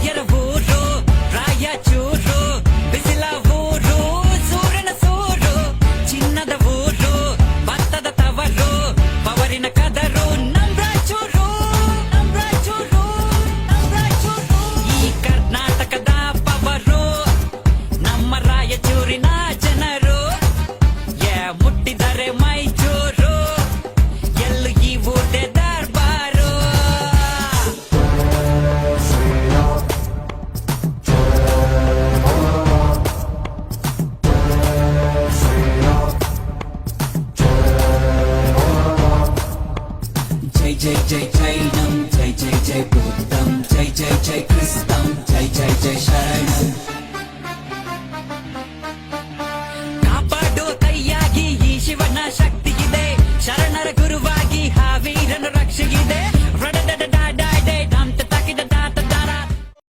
ರಾಯರ ಊರು ರಾಯಚೂರು ಬಿಸಿಲ ಊರು ಸೂರ್ಯನ ಸೂರು ಚಿನ್ನದ ಊರು ಭತ್ತದ ತವರು ಪವರಿನ ಕದರು ನಮ್ರಾಚೂರು ನಮ್ರಾಚೂರು ನಮ್ರಾಚೂರು ಈ ಕರ್ನಾಟಕದ ಪವರು ನಮ್ಮ ರಾಯಚೂರಿನ ಜನರು ಮುಟ್ಟಿದರೆ ಮೈಚೂರು ಎಲ್ಲೂ ಈ ಊಟೆ ದರ್ಬಾರು ಜೈ ಜೈ ಜೈ ಜೈನಂ ಜೈ ಜೈ ಜೈ ಬುದ್ಧಂ ಜೈ ಜೈ ಜೈ ಕ್ರಿಸ್ತಂ ಜೈ ಜೈ ಜೈ